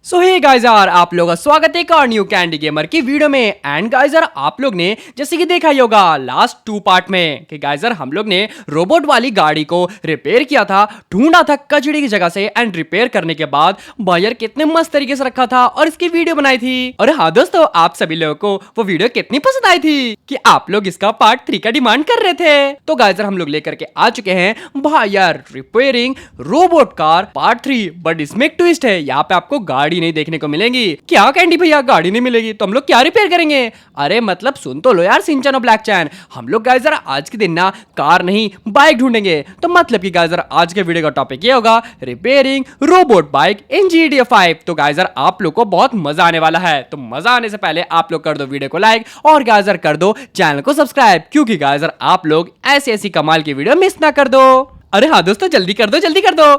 सो hey guys यार, आप लोगों का स्वागत है एक और न्यू कैंडी गेमर की वीडियो में। एंड गाइस यार, आप लोग ने जैसे कि देखा ही होगा लास्ट 2 पार्ट में कि गाइस यार हम लोग ने रोबोट वाली गाड़ी को रिपेयर किया था, ढूंढा था कचड़ी की जगह से। एंड रिपेयर करने के बाद भाई यार कितने मस्त तरीके से रखा था और इसकी वीडियो बनाई थी। और हाँ दोस्तों, आप सभी लोगों को वो वीडियो कितनी पसंद आई थी कि आप लोग इसका पार्ट 3 का डिमांड कर रहे थे। तो गाइस यार हम लोग लेकर के आ चुके हैं भाई यार repairing robot car part 3। But इसमें एक ट्विस्ट है, यहाँ पे आपको गाड़ी नहीं देखने को मिलेगी। क्या कैंडी भैया, गाड़ी नहीं मिलेगी तो हम लोग क्या रिपेयर करेंगे? अरे मतलब सुन तो लो यार सिंचन और ब्लैक चैन, हम लोग गाइस जरा आज के दिन ना कार नहीं बाइक ढूंढेंगे। तो मतलब कि गाइस जरा आज के वीडियो का टॉपिक ये होगा repairing robot bike in GTA 5। तो गाइस जरा आप लोग को बहुत मजा आने वाला है। तो मजा आने से पहले आप लोग कर दो वीडियो को लाइक और गाइस जरा कर दो चैनल को सब्सक्राइब, क्योंकि गाइस जरा आप लोग ऐसी ऐसी कमाल की वीडियो मिस ना कर दो। अरे हाँ दोस्तों, जल्दी कर दो जल्दी कर दो।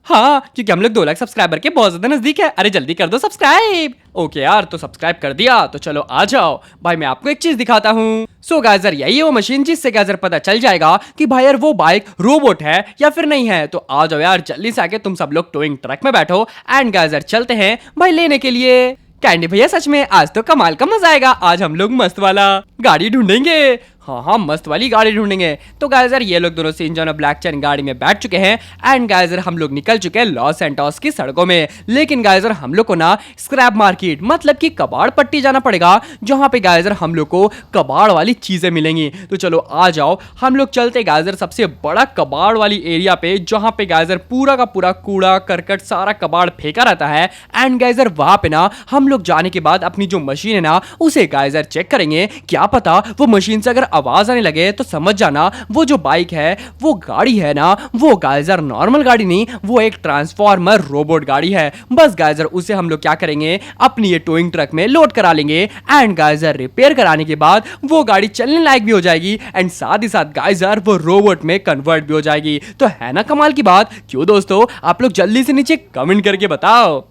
हाँ, क्योंकि हम लोग 2 लाख सब्सक्राइबर के बहुत ज्यादा नजदीक है। अरे जल्दी कर दो सब्सक्राइब। ओके यार, तो सब्सक्राइब कर दिया तो चलो आ जाओ भाई, मैं आपको एक चीज दिखाता हूँ। सो गाइस यार यही है वो मशीन जिससे गाइस यार पता चल जाएगा कि भाई यार वो बाइक रोबोट है या फिर नहीं है। तो आ जाओ यार जल्दी से आके तुम सब लोग टोइंग ट्रक में बैठो एंड गाइस यार चलते हैं भाई लेने के लिए। कैंडी भैया सच में आज तो कमाल का मजा आएगा। आज हम लोग मस्त वाला गाड़ी ढूंढेंगे। हाँ, मस्त वाली गाड़ी ढूंढेंगे। तो गाइस यार ये लोग दोनों सिंचन और ब्लैक चैन गाड़ी में बैठ चुके हैं एंड गाइस यार हम लोग निकल चुके हैं लॉस एंटोस की सड़कों में। लेकिन गाइस यार हम लोग को ना स्क्रैप मार्केट मतलब कि कबाड़ पट्टी जाना पड़ेगा, जहाँ पे गाइस यार हम लोग को कबाड़ वाली चीजें मिलेंगी। तो चलो आ जाओ, हम लोग चलते गाइस यार सबसे बड़ा कबाड़ वाली एरिया पे, जहाँ पे गाइस यार पूरा का पूरा कूड़ा करकट सारा कबाड़ फेंका रहता है। एंड गाइस यार वहां पे ना हम लोग जाने के बाद अपनी जो मशीन है ना उसे गाइस यार चेक करेंगे। क्या पता वो मशीन से अगर आवाज आने लगे तो समझ जाना वो जो बाइक है वो गाड़ी है ना, वो गाइस यार नॉर्मल गाड़ी नहीं, वो एक ट्रांसफॉर्मर रोबोट गाड़ी है। बस गाइस यार उसे हम लोग क्या करेंगे, अपनी ये टोइंग ट्रक में लोड करा लेंगे एंड गाइस यार रिपेयर कराने के बाद वो गाड़ी चलने लायक भी हो जाएगी एंड साथ ही साथ गाइस यार वो रोबोट में कन्वर्ट भी हो जाएगी। तो है ना कमाल की बात? क्यों दोस्तों, आप लोग जल्दी से नीचे कमेंट करके बताओ।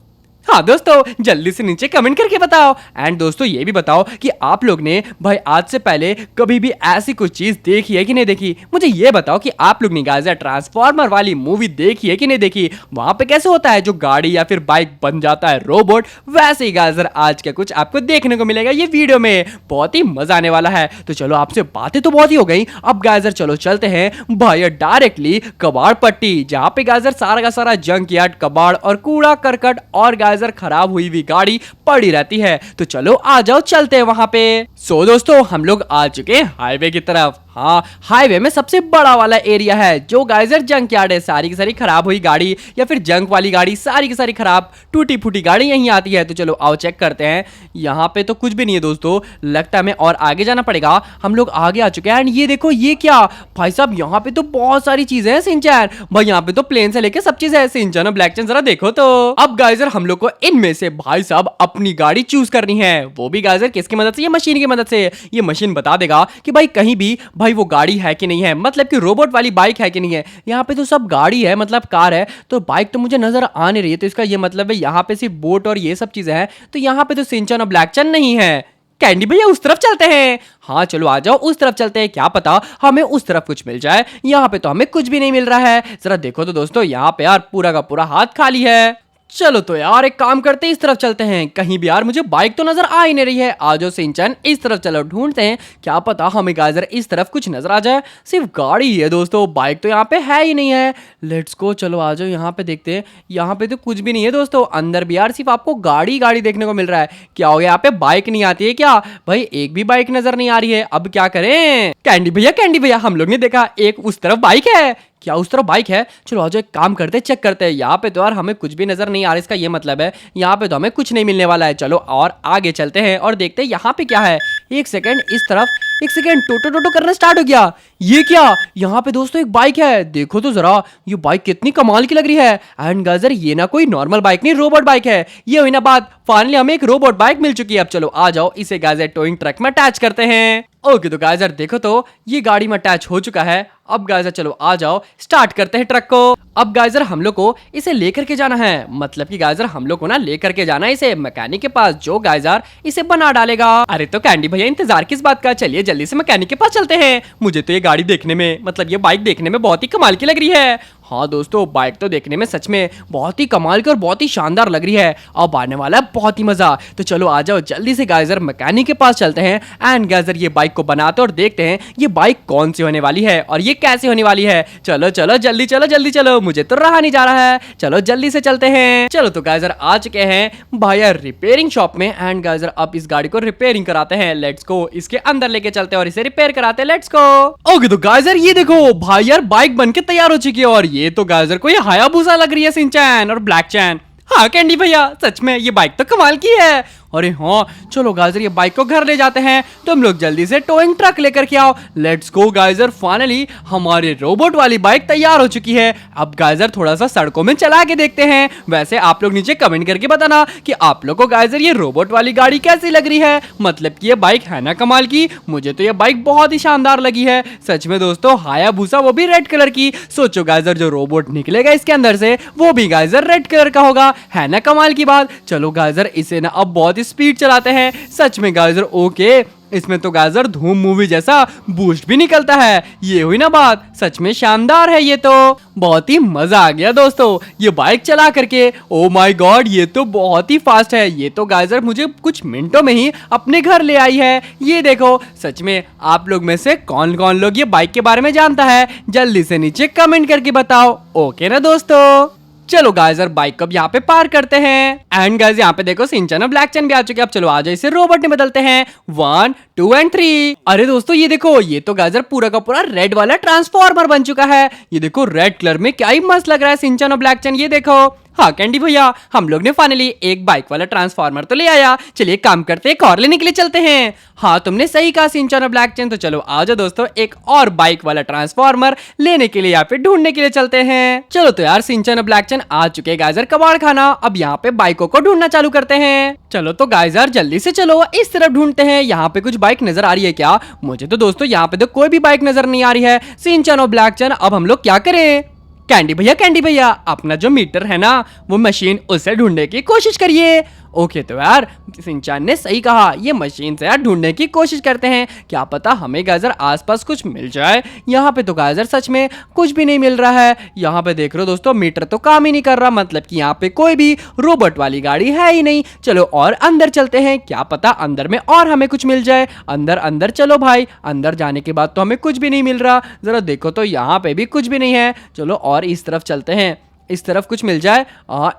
हाँ दोस्तों, जल्दी से नीचे कमेंट करके बताओ। एंड दोस्तों ये भी बताओ कि आप लोग ने भाई आज से पहले कभी भी ऐसी कुछ चीज देखी है कि नहीं देखी। मुझे ये बताओ कि आप लोग ने गाइस ट्रांसफॉर्मर वाली मूवी देखी है कि नहीं देखी। वहां पे कैसे होता है जो गाड़ी या फिर बाइक बन जाता है रोबोट, वैसे ही गाइस आज का कुछ आपको देखने को मिलेगा ये वीडियो में। बहुत ही मजा आने वाला है। तो चलो आपसे बातें तो बहुत ही हो गई, अब गाइस चलो चलते हैं भाई डायरेक्टली कबाड़ पट्टी, जहाँ पे गाइस सारा का सारा जंक यार्ड कबाड़ और कूड़ा करकट और गाइस खराब हुई हुई गाड़ी पड़ी रहती है। तो चलो आ जाओ चलते हैं वहां पे। सो दोस्तों हम लोग आ चुके हैं हाईवे की तरफ। हाँ, हाईवे में सबसे बड़ा वाला एरिया है जो गाइस यार जंक यार्ड है। सारी की सारी खराब हुई गाड़ी या फिर जंक वाली गाड़ी, सारी की सारी खराब टूटी फूटी गाड़ी यहीं आती है। तो चलो आओ चेक करते हैं। यहाँ पे तो कुछ भी नहीं है दोस्तों, लगता है हमें और आगे जाना पड़ेगा। हम लोग आगे आ चुके हैं एंड ये देखो ये क्या भाई साहब, यहाँ पे तो बहुत सारी चीजें हैं सिंचन भाई। यहाँ पे तो प्लेन से लेके सब चीजें है सिंचन और ब्लैक चैन, जरा देखो तो। अब गाइस यार हम लोग को इनमें से भाई साहब अपनी गाड़ी चूज करनी है, वो भी गाइस यार किसकी मदद से? ये मशीन की मदद से। ये मशीन बता देगा कि भाई कहीं भी भाई वो गाड़ी है कि नहीं है, मतलब कि रोबोट वाली बाइक है कि नहीं है। यहाँ पे तो सब गाड़ी है मतलब कार है, तो बाइक तो मुझे नजर आ नहीं रही है। तो इसका ये मतलब है यहाँ पे सिर्फ बोट और ये सब चीजें हैं। तो यहाँ पे तो सिंचन और ब्लैक चैन नहीं है। कैंडी भैया उस तरफ चलते हैं। हाँ चलो आ जाओ उस तरफ चलते हैं, क्या पता हमें उस तरफ कुछ मिल जाए। यहाँ पे तो हमें कुछ भी नहीं मिल रहा है। जरा देखो तो दोस्तों, यहाँ पे यार पूरा का पूरा हाथ खाली है। चलो तो यार एक काम करते हैं, इस तरफ चलते हैं। कहीं भी यार मुझे बाइक तो नजर आ ही नहीं रही है। आ जाओ सिंचन इस तरफ चलो ढूंढते हैं, क्या पता हमें गाइस इस तरफ कुछ नजर आ जाए। सिर्फ गाड़ी है दोस्तों, बाइक तो यहाँ पे है ही नहीं है। लेट्स गो, चलो आ जाओ यहाँ पे देखते हैं। यहाँ पे तो कुछ भी नहीं है दोस्तों, अंदर भी यार सिर्फ आपको गाड़ी गाड़ी देखने को मिल रहा है। क्या हो गया, यहाँ पे बाइक नहीं आती है क्या? भाई एक भी बाइक नजर नहीं आ रही है, अब क्या करें? कैंडी भैया हम लोग ने देखा एक उस तरफ बाइक है। क्या उस तरफ बाइक है? चलो आज एक काम करते हैं, चेक करते हैं। यहाँ पे तो यार हमें कुछ भी नजर नहीं आ रहा, इसका ये मतलब है यहाँ पे तो हमें कुछ नहीं मिलने वाला है। चलो और आगे चलते हैं और देखते हैं यहाँ पे क्या है। एक सेकंड, इस तरफ एक सेकंड, टोटो टोटो करना स्टार्ट हो गया। ये क्या, यहाँ पे दोस्तों एक बाइक है, देखो तो जरा ये बाइक कितनी कमाल की लग रही है। एंड गाइस ये ना कोई नॉर्मल बाइक नहीं, रोबोट बाइक है। ये हुई ना बात, फाइनली हमें एक रोबोट बाइक मिल चुकी है। अब चलो आ जाओ इसे गाइस टोइंग ट्रक में अटैच करते हैं। ओके तो गाइस देखो तो ये गाड़ी में अटैच हो चुका है। अब गाइस चलो आ जाओ स्टार्ट करते हैं ट्रक को। अब गाइस हम लोग को इसे लेकर के जाना है, मतलब कि गाइस हम लोग को ना लेकर के जाना है इसे मैकेनिक के पास, जो गाइस इसे बना डालेगा। अरे तो कैंडी भैया इंतजार किस बात का, चलिए जल्दी से मैकेनिक के पास चलते हैं। मुझे तो ये गाड़ी देखने में मतलब ये बाइक देखने में बहुत ही कमाल की लग रही है। हाँ दोस्तों, बाइक तो देखने में सच में बहुत ही कमाल की और बहुत ही शानदार लग रही है। अब आने वाला है बहुत ही मजा। तो चलो आ जाओ जल्दी से गाइजर मैकेनिक के पास चलते हैं एंड गाइजर ये बाइक को बनाते और देखते हैं ये बाइक कौन सी होने वाली है और ये कैसे होने वाली है। चलो चलो जल्दी चलो जल्दी चलो, मुझे तो रहा नहीं जा रहा है, चलो जल्दी से चलते हैं। चलो तो गाइजर आ चुके हैं भैया रिपेयरिंग शॉप में एंड गाइजर अब इस गाड़ी को रिपेयरिंग कराते हैं। लेट्स गो, इसके अंदर लेके चलते हैं और इसे रिपेयर कराते हैं। Let's go. ओके तो गाइजर ये देखो भाई यार बाइक बनके तैयार हो चुकी है और ये तो गाइजर को ये हायाबुसा लग रही है, सिंचैन और ब्लैक चैन। हाँ कैंडी भैया सच में ये बाइक तो कमाल की है। अरे हाँ चलो गाइजर ये बाइक को घर ले जाते हैं। तुम लोग जल्दी से टोइंग ट्रक लेकर के आओ। लेट्स गो गाइजर, फाइनली हमारी रोबोट वाली बाइक तैयार हो चुकी है। अब गाइजर थोड़ा सा सड़कों में चला के देखते हैं। वैसे आप लोग नीचे कमेंट करके बताना कि आप लोग को गाइजर ये रोबोट वाली गाड़ी कैसी लग रही है। मतलब कि ये बाइक है ना कमाल की। मुझे तो ये बाइक बहुत ही शानदार लगी है सच में दोस्तों। हायाबुसा वो भी रेड कलर की। सोचो गाइजर जो रोबोट निकलेगा इसके अंदर से वो भी गाइजर रेड कलर का होगा, है ना कमाल की बात। चलो गाइजर इसे ना अब बहुत स्पीड चलाते हैं। सच में गाइजर ओके, इसमें तो गाइजर धूम मूवी जैसा बूस्ट भी निकलता है। ये हुई ना बात, सच में शानदार है ये तो। बहुत ही मजा आ गया दोस्तों ये बाइक चला करके। ओ माय गॉड ये तो बहुत ही फास्ट है। ये तो गाइजर मुझे कुछ मिनटों में ही अपने घर ले आई है। ये देखो सच में आप लोग में से कौन कौन लोग ये बाइक के बारे में जानता है जल्दी से नीचे कमेंट करके बताओ। ओके ना दोस्तों। चलो गाइजर बाइक को अब यहाँ पे पार करते हैं एंड गाइज यहाँ पे देखो सिंचन और ब्लैक चैन भी आ चुके हैं। अब चलो आ जाओ इसे रोबोट में बदलते हैं 1 2 एंड 3। अरे दोस्तों ये देखो ये तो गाइजर पूरा का पूरा रेड वाला ट्रांसफॉर्मर बन चुका है। ये देखो रेड कलर में क्या ही मस्त लग रहा है सिंचन और ब्लैक चैन। ये देखो हाँ कैंडी भैया हम लोग ने फाइनली एक बाइक वाला ट्रांसफार्मर तो ले आया। चलिए काम करते एक और लेने के लिए चलते हैं। हाँ तुमने सही कहा सिंचन और ब्लैक चैन। तो चलो आ जाओ दोस्तों एक और बाइक वाला ट्रांसफार्मर लेने के लिए या फिर ढूंढने के लिए चलते हैं। चलो तो यार सिंचन और ब्लैक चैन आ चुके हैं गाइजर कबाड़ खाना। अब यहाँ पे बाइकों को ढूंढना चालू करते हैं। चलो तो गाइजर जल्दी से चलो इस तरफ ढूंढते हैं। यहाँ पे कुछ बाइक नजर आ रही है क्या? मुझे तो दोस्तों यहाँ पे तो कोई भी बाइक नजर नहीं आ रही है। सिंचन और ब्लैक चैन अब हम लोग क्या करें? कैंडी भैया अपना जो मीटर है ना वो मशीन उसे ढूंढने की कोशिश करिए। ओके तो यार सिंचान ने सही कहा, ये मशीन से यार ढूंढने की कोशिश करते हैं। क्या पता हमें गाइजर आसपास कुछ मिल जाए। यहाँ पे तो गाइजर सच में कुछ भी नहीं मिल रहा है। यहाँ पे देख रहे हो दोस्तों मीटर तो काम ही नहीं कर रहा, मतलब कि यहाँ पे कोई भी रोबोट वाली गाड़ी है ही नहीं। चलो और अंदर चलते हैं, क्या पता अंदर में और हमें कुछ मिल जाए। अंदर अंदर चलो भाई। अंदर जाने के बाद तो हमें कुछ भी नहीं मिल रहा। जरा देखो तो यहाँ पे भी कुछ भी नहीं है। चलो और इस तरफ चलते हैं, इस तरफ कुछ मिल जाए।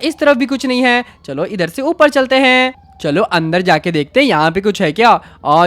इस तरफ भी कुछ नहीं है। चलो इधर से ऊपर चलते हैं। चलो अंदर जाके देखते हैं यहाँ पे कुछ है क्या।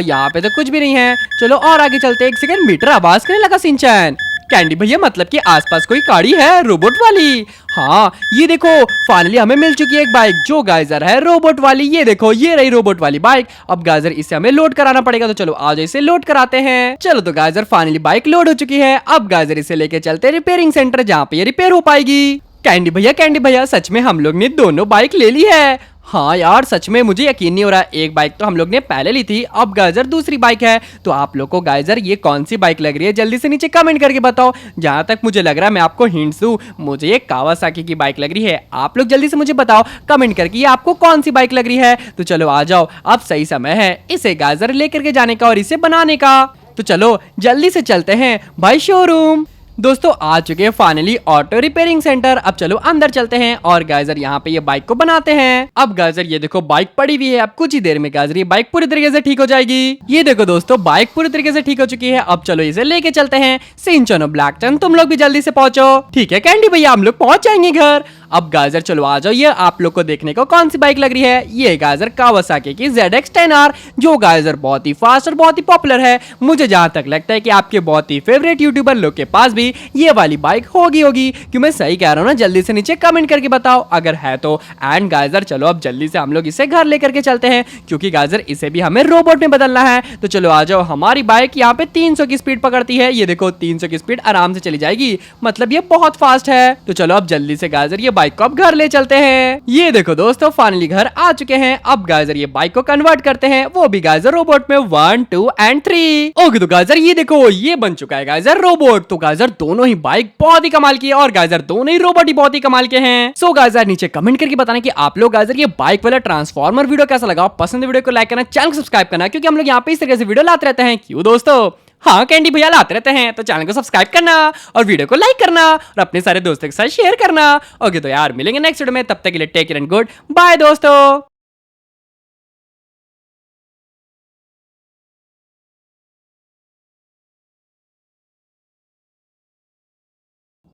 यहाँ पे तो कुछ भी नहीं है। चलो और आगे चलते हैं। एक सेकंड मीटर आवाज करने लगा सिंचन। कैंडी भैया मतलब कि आसपास कोई गाड़ी है रोबोट वाली। हाँ ये देखो फाइनली हमें मिल चुकी है एक बाइक जो गाइजर है रोबोट वाली। ये देखो ये रही रोबोट वाली बाइक। अब गाइजर इसे हमें लोड कराना पड़ेगा। तो चलो आज इसे लोड कराते हैं। चलो तो गाइजर फाइनली बाइक लोड हो चुकी है। अब गाइजर इसे लेके चलते हैं रिपेयरिंग सेंटर जहाँ पे ये रिपेयर हो पाएगी। कैंडी भैया सच में हम लोग ने दोनों बाइक ले ली है। हाँ यार सच में मुझे यकीन नहीं हो रहा। एक बाइक तो हम लोग ने पहले ली थी, अब गाइजर दूसरी बाइक है। तो आप लोग को गाइजर ये कौन सी बाइक लग रही है जल्दी से नीचे कमेंट करके बताओ। जहां तक मुझे लग रहा है मैं आपको हिंट्स दूं, मुझे ये कावासाकी की बाइक लग रही है। आप लोग जल्दी से मुझे बताओ कमेंट करके ये आपको कौन सी बाइक लग रही है। तो चलो आ जाओ अब सही समय है इसे गाइजर लेकर के जाने का और इसे बनाने का। तो चलो जल्दी से चलते हैं भाई शोरूम। दोस्तों आ चुके हैं फाइनली ऑटो रिपेयरिंग सेंटर। अब चलो अंदर चलते हैं और गाइजर यहाँ पे ये बाइक को बनाते हैं। अब गाइजर ये देखो बाइक पड़ी हुई है। अब कुछ ही देर में गाइजर ये बाइक पूरी तरीके से ठीक हो जाएगी। ये देखो दोस्तों बाइक पूरी तरीके से ठीक हो चुकी है। अब चलो इसे लेके चलते हैं। सिंचन और ब्लैक चैन तुम लोग भी जल्दी से पहुंचो। ठीक है कैंडी भैया हम लोग पहुंच जाएंगे घर। अब गाइजर चलो आ जाओ। ये आप लोग को देखने को कौन सी बाइक लग रही है? ये गाइजर कावासाकी की ZX-10R जो गाइजर बहुत ही फास्ट और बहुत ही पॉपुलर है। मुझे जहां तक लगता है कि आपके बहुत ही फेवरेट यूट्यूबर लोग के पास भी ये वाली बाइक होगी। क्यों मैं सही कह रहा हूँ ना? जल्दी से नीचे कमेंट करके बताओ अगर है तो। एंड गाइजर चलो अब जल्दी से हम लोग इसे घर लेकर के चलते हैं क्योंकि गाइजर इसे भी हमें रोबोट में बदलना है। तो चलो आ जाओ। हमारी बाइक यहाँ पे 300 की स्पीड पकड़ती है। ये देखो 300 की स्पीड आराम से चली जाएगी, मतलब ये बहुत फास्ट है। तो चलो अब जल्दी से गाइजर ये बाइक को अब घर ले चलते हैं। ये देखो दोस्तों फाइनली घर आ चुके हैं। अब गाइजर ये बाइक को कन्वर्ट करते हैं, वो भी गाइजर रोबोट में 1 2 एंड 3। ओके तो गाइजर ये देखो ये बन चुका है गाइजर रोबोट। तो गाइजर दोनों ही बाइक बहुत ही कमाल की है और गाइजर दोनों ही रोबोट ही बहुत ही कमाल के हैं। सो गाइजर नीचे कमेंट करके बताना कि आप लोग गाइजर ये बाइक वाला ट्रांसफॉर्मर वीडियो कैसा लगा। पसंद वीडियो को लाइक करना, चैनल को सब्सक्राइब करना क्योंकि हम लोग यहाँ पे इस तरीके से वीडियो लाते रहते हैं। क्यों दोस्तों? हाँ कैंडी भैया लाते रहते हैं, तो चैनल को सब्सक्राइब करना और वीडियो को लाइक करना और अपने सारे दोस्तों के साथ शेयर करना। ओके तो यार मिलेंगे नेक्स्ट वीडियो में, तब तक के लिए take care and goodbye दोस्तों।